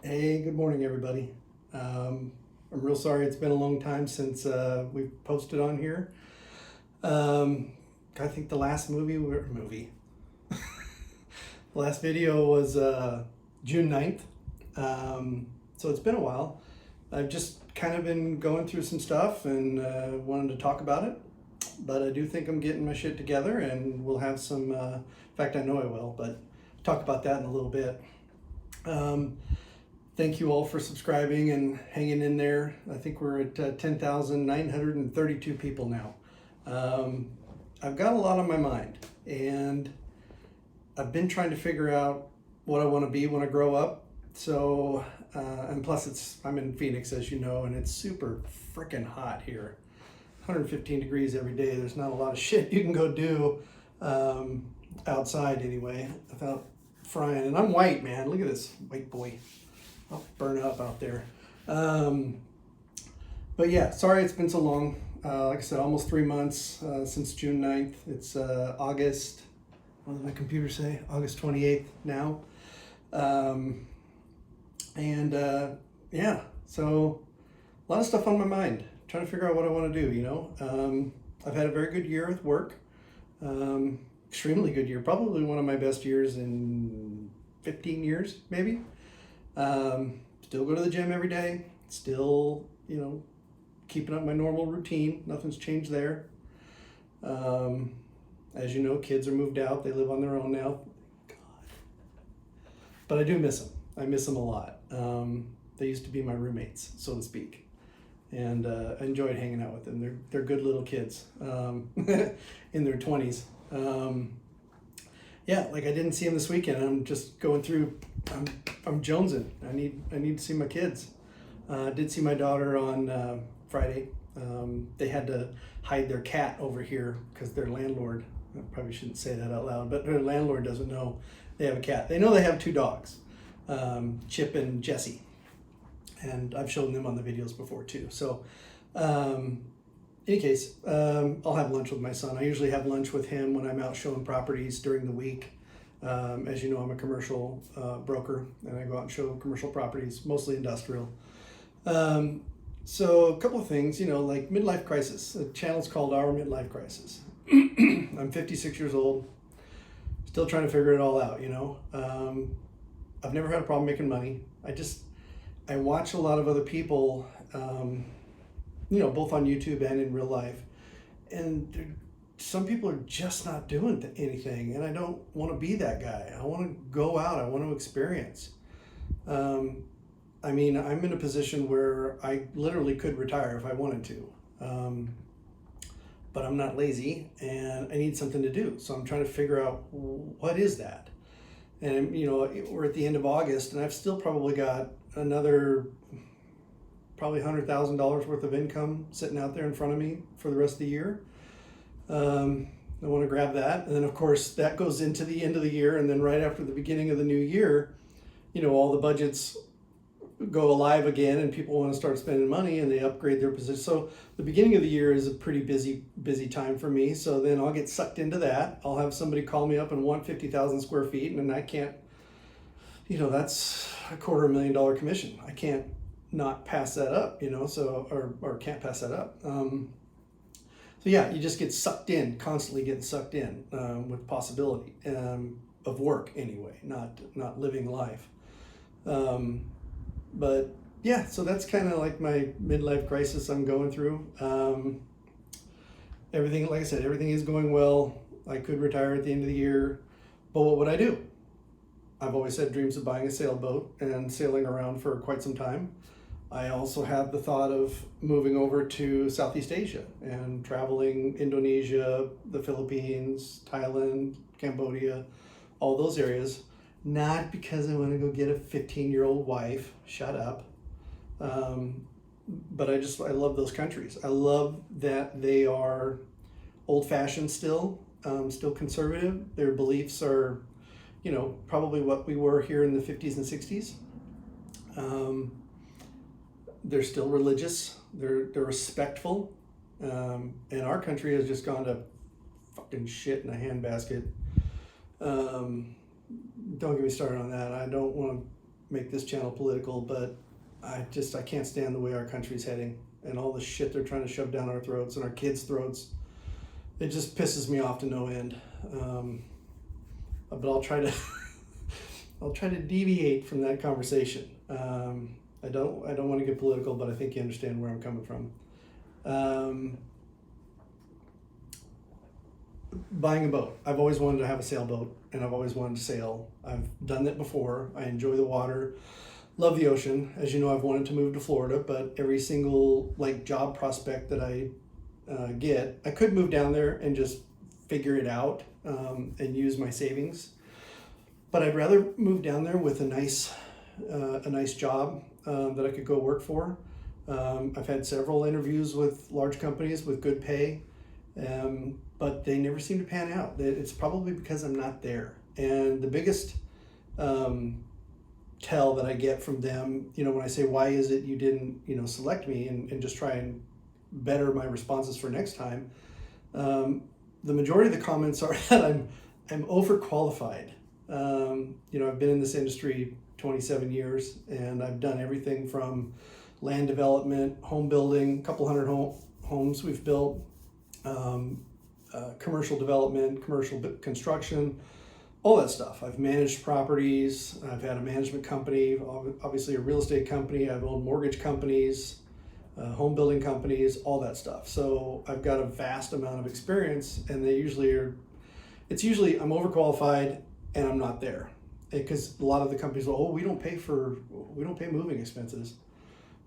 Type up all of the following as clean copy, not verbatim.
Hey, good morning, everybody. I'm real sorry it's been a long time since we've posted on here. Um, I think the last the last video was June 9th. So it's been a while. I've just kind of been going through some stuff and wanted to talk about it. But I do think I'm getting my shit together and we'll have some, in fact, I know I will, but talk about that in a little bit. Um, Thank you all for subscribing and hanging in there. I think we're at 10,932 people now. Um, I've got a lot on my mind, and I've been trying to figure out what I want to be when I grow up. So, and plus, I'm in Phoenix, as you know, and it's super freaking hot here. 115 degrees every day. There's not a lot of shit you can go do outside anyway without frying. And I'm white, man. Look at this white boy. I'll burn up out there. Um, but yeah, sorry it's been so long. Like I said, almost 3 months since June 9th. It's August, what does my computer say? August 28th now. Um, and yeah, so a lot of stuff on my mind. Trying to figure out what I want to do. I've had a very good year with work. Extremely good year. Probably one of my best years in 15 years, maybe. Still go to the gym every day. Still, keeping up my normal routine. Nothing's changed there. As you know, kids are moved out. They live on their own now. God. But I do miss them. I miss them a lot. They used to be my roommates, so to speak. And I enjoyed hanging out with them. They're good little kids in their 20s. Yeah, like I didn't see them this weekend. I'm just going through. I'm jonesing. I need to see my kids. Did see my daughter on Friday. They had to hide their cat over here because their landlord. I probably shouldn't say that out loud, but their landlord doesn't know they have a cat. They know they have two dogs, Chip and Jesse, and I've shown them on the videos before too. So, in any case, I'll have lunch with my son. I usually have lunch with him when I'm out showing properties during the week. As you know, I'm a commercial broker, and I go out and show commercial properties, mostly industrial. So a couple of things, like midlife crisis. The channel's called Our Midlife Crisis. I'm 56 years old, still trying to figure it all out. I've never had a problem making money. I watch a lot of other people, both on YouTube and in real life, and some people are just not doing anything, and I don't want to be that guy. I want to go out. I want to experience. I'm in a position where I literally could retire if I wanted to, but I'm not lazy, and I need something to do. So I'm trying to figure out what is that. And we're at the end of August, and I've still probably got another probably $100,000 worth of income sitting out there in front of me for the rest of the year. I want to grab that. And then, of course, that goes into the end of the year. And then right after the beginning of the new year, all the budgets go alive again and people want to start spending money and they upgrade their position. So the beginning of the year is a pretty busy time for me. So then I'll get sucked into that. I'll have somebody call me up and want 50,000 square feet. And then I can't, that's a $250,000 commission. I can't not pass that up, or can't pass that up. So yeah, you just get sucked in, constantly getting sucked in with possibility of work anyway, not living life. But yeah, so that's kind of like my midlife crisis I'm going through. Everything, like I said, everything is going well. I could retire at the end of the year, but what would I do? I've always had dreams of buying a sailboat and sailing around for quite some time. I also have the thought of moving over to Southeast Asia and traveling Indonesia, the Philippines, Thailand, Cambodia, all those areas. Not because I want to go get a 15-year-old wife, shut up. But I love those countries. I love that they are old-fashioned still, still conservative. Their beliefs are, probably what we were here in the 50s and 60s. They're still religious. They're respectful. And our country has just gone to fucking shit in a handbasket. Don't get me started on that. I don't want to make this channel political, but I can't stand the way our country's heading and all the shit they're trying to shove down our throats and our kids' throats. It just pisses me off to no end. But I'll try to I'll try to deviate from that conversation. I don't want to get political, but I think you understand where I'm coming from. Buying a boat. I've always wanted to have a sailboat, and I've always wanted to sail. I've done that before. I enjoy the water, love the ocean. As you know, I've wanted to move to Florida, but every single job prospect that I get, I could move down there and just figure it out and use my savings. But I'd rather move down there with a nice job that I could go work for. I've had several interviews with large companies with good pay. But they never seem to pan out. It's probably because I'm not there. And the biggest tell that I get from them, when I say, why is it you didn't, select me and just try and better my responses for next time, the majority of the comments are that I'm overqualified. I've been in this industry 27 years, and I've done everything from land development, home building, a couple hundred homes we've built, commercial development, commercial construction, all that stuff. I've managed properties. I've had a management company, obviously a real estate company. I've owned mortgage companies, home building companies, all that stuff. So I've got a vast amount of experience, and it's usually I'm overqualified and I'm not there, because a lot of the companies will, we don't pay moving expenses.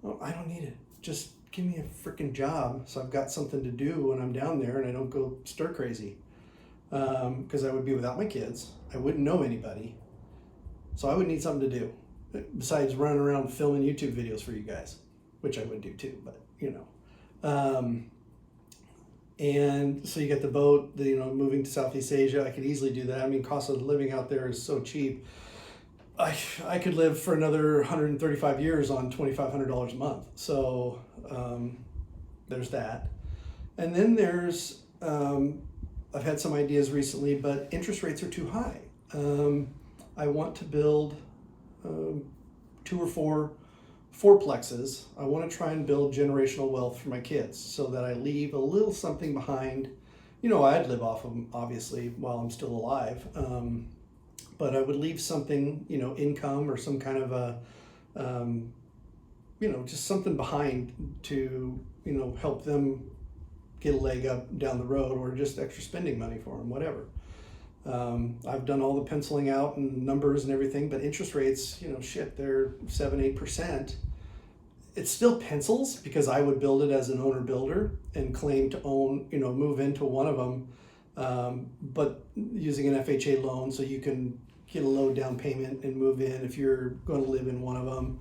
Well, I don't need it. Just give me a freaking job so I've got something to do when I'm down there and I don't go stir crazy. Because I would be without my kids. I wouldn't know anybody. So I would need something to do besides running around filming YouTube videos for you guys, which I would do too, but and so you get the boat, moving to Southeast Asia. I could easily do that. I mean, cost of living out there is so cheap. I could live for another 135 years on $2,500 a month. So there's that. And then there's, I've had some ideas recently, but interest rates are too high. I want to build 2 or 4 plexes. I want to try and build generational wealth for my kids so that I leave a little something behind. I'd live off of them, obviously, while I'm still alive. But I would leave something, income or some kind of a, just something behind to, help them get a leg up down the road, or just extra spending money for them, whatever. I've done all the penciling out and numbers and everything, but interest rates, they're 7-8%. It still pencils, because I would build it as an owner builder and claim to own, move into one of them. But using an FHA loan, so you can get a low down payment and move in if you're going to live in one of them.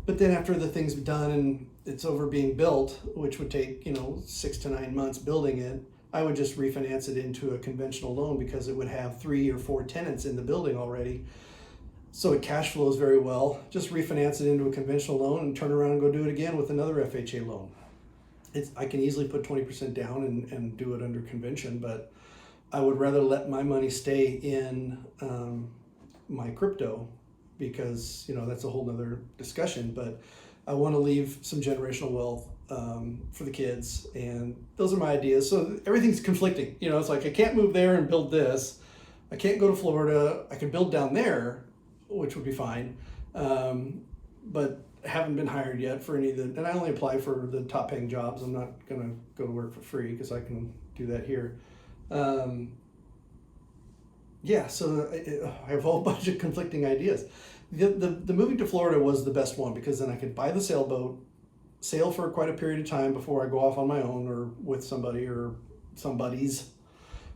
But then after the thing's done and it's over being built, which would take 6 to 9 months building it, I would just refinance it into a conventional loan, because it would have 3 or 4 tenants in the building already. So it cash flows very well. Just refinance it into a conventional loan and turn around and go do it again with another FHA loan. I can easily put 20% down and do it under convention, but I would rather let my money stay in my crypto, because that's a whole nother discussion. But I want to leave some generational wealth for the kids, and those are my ideas. So everything's conflicting. It's like I can't move there and build this. I can't go to Florida. I could build down there, which would be fine, but haven't been hired yet for any of the. And I only apply for the top-paying jobs. I'm not gonna go to work for free, because I can do that here. So I have a whole bunch of conflicting ideas. The moving to Florida was the best one, because then I could buy the sailboat, sail for quite a period of time before I go off on my own or with somebody or somebody's,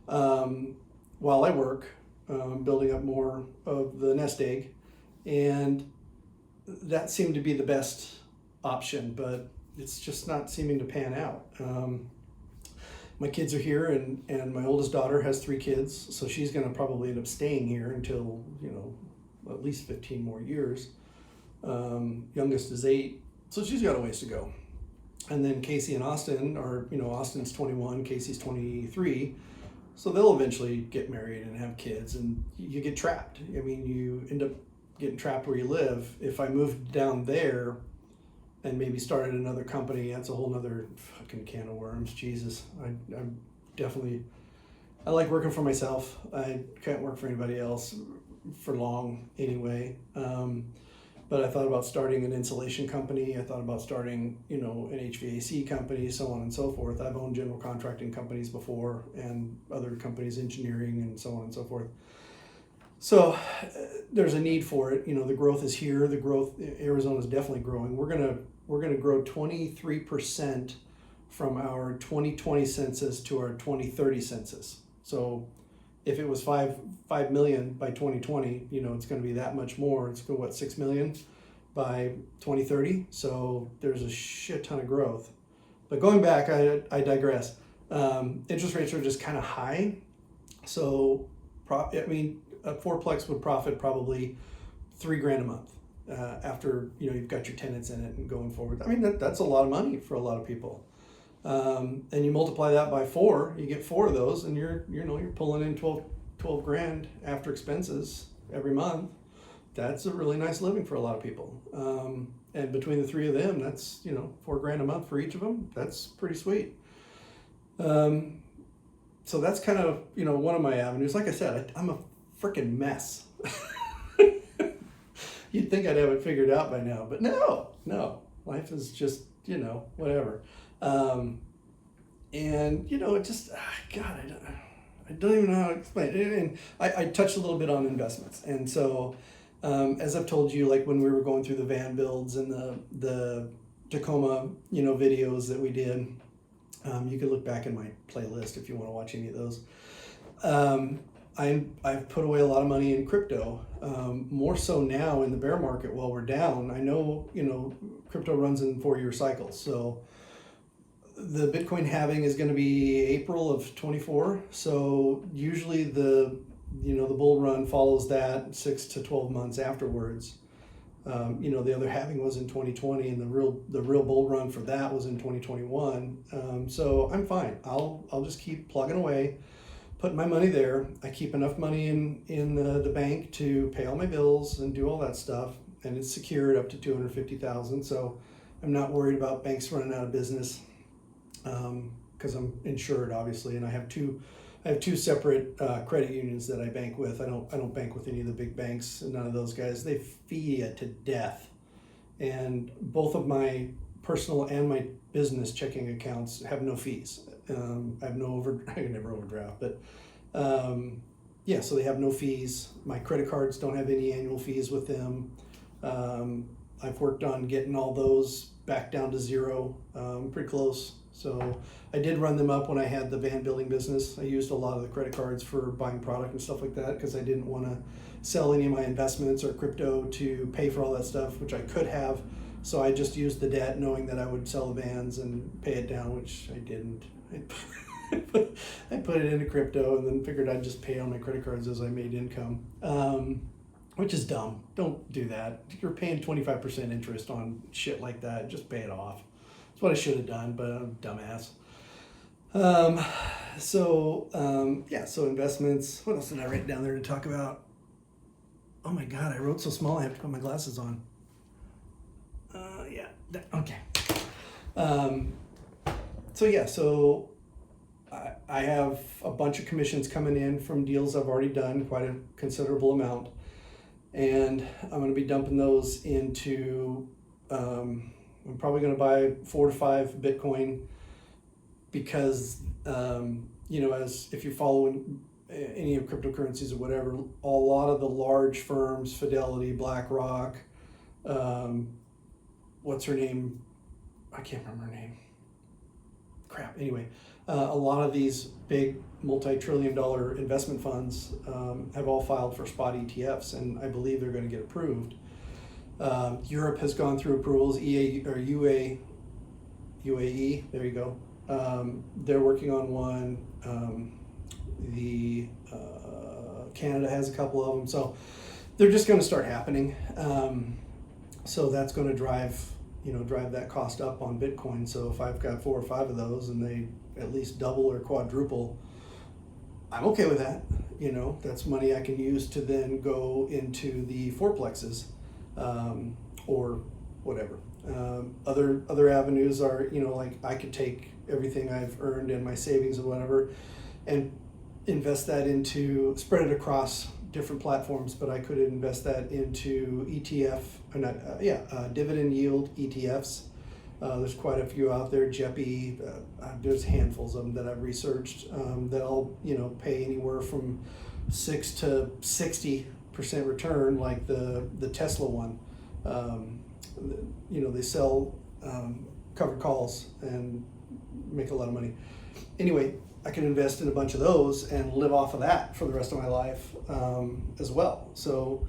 while I work, building up more of the nest egg. And that seemed to be the best option, but it's just not seeming to pan out. My kids are here, and my oldest daughter has 3 kids, so she's going to probably end up staying here until, at least 15 more years. Youngest is 8, so she's got a ways to go. And then Casey and Austin are, Austin's 21, Casey's 23, so they'll eventually get married and have kids, and you get trapped. I mean, you end up getting trapped where you live. If I moved down there and maybe started another company, that's a whole nother fucking can of worms. Jesus, I'm definitely, I like working for myself. I can't work for anybody else for long anyway. But I thought about starting an insulation company. I thought about starting, an HVAC company, so on and so forth. I've owned general contracting companies before and other companies, engineering and so on and so forth. So there's a need for it. The growth is here. The growth, Arizona is definitely growing. We're gonna grow 23% from our 2020 census to our 2030 census. So if it was 5 million by 2020, it's going to be that much more. It's going to, 6 million by 2030. So there's a shit ton of growth. But going back, I digress. Interest rates are just kind of high. So, a fourplex would profit probably $3,000 a month after you've got your tenants in it and going forward. That's a lot of money for a lot of people. And you multiply that by 4, you get 4 of those, and you're pulling in 12 grand after expenses every month. That's a really nice living for a lot of people. And between the 3 of them, that's $4,000 a month for each of them. That's pretty sweet. So that's kind of one of my avenues. Like I said, I'm a freaking mess. You'd think I'd have it figured out by now, but no, life is just whatever. And it just, God, I don't even know how to explain it. And I touched a little bit on investments. And so, as I've told you, like when we were going through the van builds and the Tacoma, videos that we did, you can look back in my playlist if you want to watch any of those. I've put away a lot of money in crypto, more so now in the bear market while we're down. I know, crypto runs in 4-year cycles. So the Bitcoin halving is going to be April of 24. So usually the bull run follows that 6 to 12 months afterwards. The other halving was in 2020 and the real bull run for that was in 2021. So I'm fine. I'll just keep plugging away, putting my money there. I keep enough money in the bank to pay all my bills and do all that stuff. And it's secured up to $250,000. So I'm not worried about banks running out of business. Because I'm insured, obviously, and I have two separate credit unions that I bank with. I don't bank with any of the big banks. None of those guys. They fee you to death, and both of my personal and my business checking accounts have no fees. I have no I can never overdraft, but so they have no fees. My credit cards don't have any annual fees with them. I've worked on getting all those back down to 0. Pretty close. So I did run them up when I had the van building business. I used a lot of the credit cards for buying product and stuff like that because I didn't want to sell any of my investments or crypto to pay for all that stuff, which I could have. So I just used the debt knowing that I would sell the vans and pay it down, which I didn't. I put it into crypto and then figured I'd just pay on my credit cards as I made income, which is dumb. Don't do that. You're paying 25% interest on shit like that. Just pay it off. That's what I should have done, but I'm a dumbass. So investments. What else did I write down there to talk about? Oh my God, I wrote so small I have to put my glasses on. Okay. So I have a bunch of commissions coming in from deals I've already done, quite a considerable amount. And I'm going to be dumping those into, I'm probably going to buy 4 to 5 Bitcoin because, as if you're following any of cryptocurrencies or whatever, a lot of the large firms, Fidelity, BlackRock, what's her name? I can't remember her name. Crap. Anyway, a lot of these big multi-trillion-dollar investment funds have all filed for spot ETFs, and I believe they're going to get approved. Europe has gone through approvals. UAE. There you go. They're working on one. Canada has a couple of them, so they're just going to start happening. So that's going to drive that cost up on Bitcoin. So if I've got 4 or 5 of those and they at least double or quadruple, I'm okay with that. You know, that's money I can use to then go into the fourplexes, or whatever. Other avenues are, you know, like I could take everything I've earned in my savings or whatever and invest that into, spread it across different platforms, but I could invest that into ETF, or not, dividend yield ETFs. There's quite a few out there. JEPI, there's handfuls of them that I've researched, that'll, you know, pay anywhere from 6 to 60% return, like the Tesla one. You know, they sell covered calls and make a lot of money. Anyway, I can invest in a bunch of those and live off of that for the rest of my life, as well. So,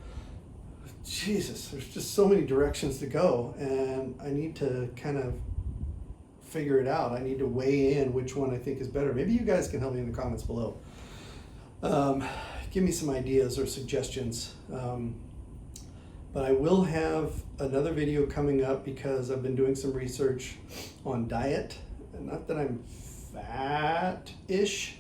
Jesus, there's just so many directions to go, and I need to kind of figure it out. I need to weigh in which one I think is better. Maybe you guys can help me in the comments below. Give me some ideas or suggestions. But I will have another video coming up because I've been doing some research on diet. And not that I'm fat-ish,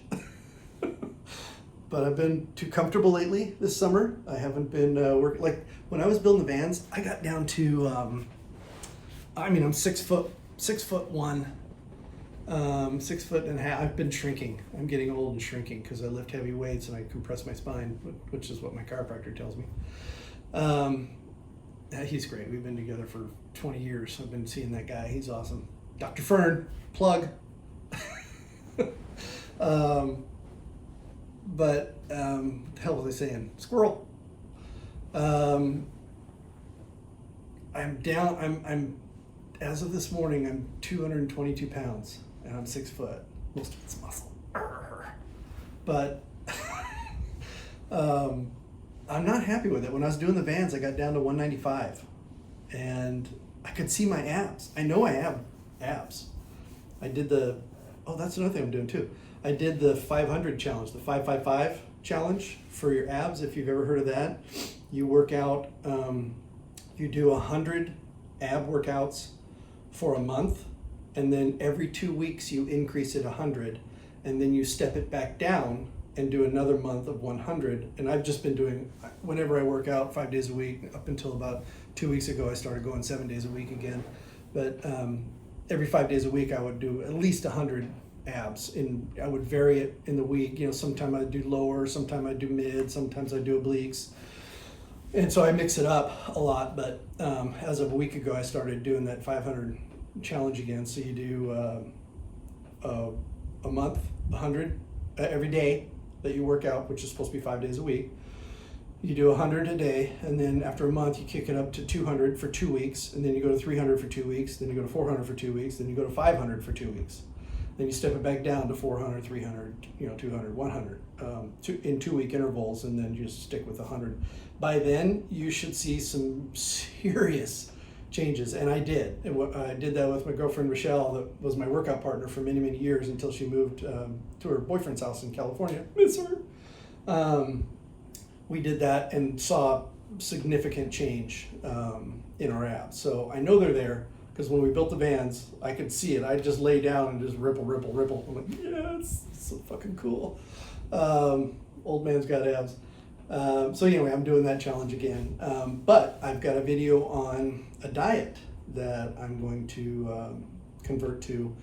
but I've been too comfortable lately this summer. I haven't been working. Like when I was building the vans, I got down to, I'm 6'1", 6'1.5". I've been shrinking. I'm getting old and shrinking because I lift heavy weights and I compress my spine, which is what my chiropractor tells me. He's great. We've been together for 20 years. I've been seeing that guy. He's awesome. Dr. Fern, plug. But the hell was I saying? Squirrel. I'm down. I'm as of this morning, I'm 222 pounds and I'm 6 foot. Most of it's muscle. But I'm not happy with it. When I was doing the vans, I got down to 195 and I could see my abs. I know I have abs. I did that's another thing I'm doing too. I did the 500 challenge, the 555 challenge for your abs. If you've ever heard of that, you work out, you do 100 ab workouts for a month, and then every 2 weeks you increase it 100, and then you step it back down and do another month of 100. And I've just been doing, whenever I work out 5 days a week, up until about 2 weeks ago, I started going 7 days a week again. But every 5 days a week, I would do at least 100 abs. I would vary it in the week. You know, sometimes I'd do lower, sometimes I'd do mid, sometimes I'd do obliques. And so I mix it up a lot. But as of a week ago, I started doing that 500 challenge again. So you do a month, 100 every day that you work out, which is supposed to be 5 days a week. You do 100 a day, and then after a month you kick it up to 200 for 2 weeks, and then you go to 300 for 2 weeks, then you go to 400 for 2 weeks, then you go to 500 for 2 weeks. Then you step it back down to 400, 300, 200, 100 in 2 week intervals, and then you just stick with 100. By then you should see some serious changes, and I did. I did that with my girlfriend Rochelle, that was my workout partner for many, many years until she moved to her boyfriend's house in California. Miss her. We did that and saw significant change in our abs. So I know they're there because when we built the vans, I could see it. I'd just lay down and just ripple, ripple, ripple. I'm like, yes, so fucking cool. Old man's got abs. So anyway, I'm doing that challenge again. But I've got a video on a diet that I'm going to convert to.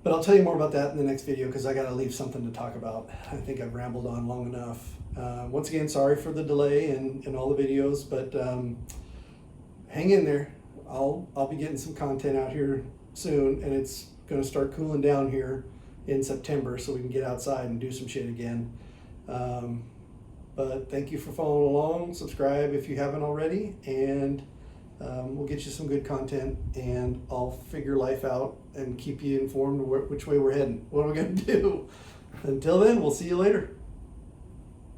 But I'll tell you more about that in the next video because I got to leave something to talk about. I think I've rambled on long enough. Once again, sorry for the delay in all the videos, but hang in there. I'll be getting some content out here soon, and it's going to start cooling down here in September so we can get outside and do some shit again. But thank you for following along. Subscribe if you haven't already, and we'll get you some good content, and I'll figure life out and keep you informed which way we're heading. What are we going to do? Until then, we'll see you later.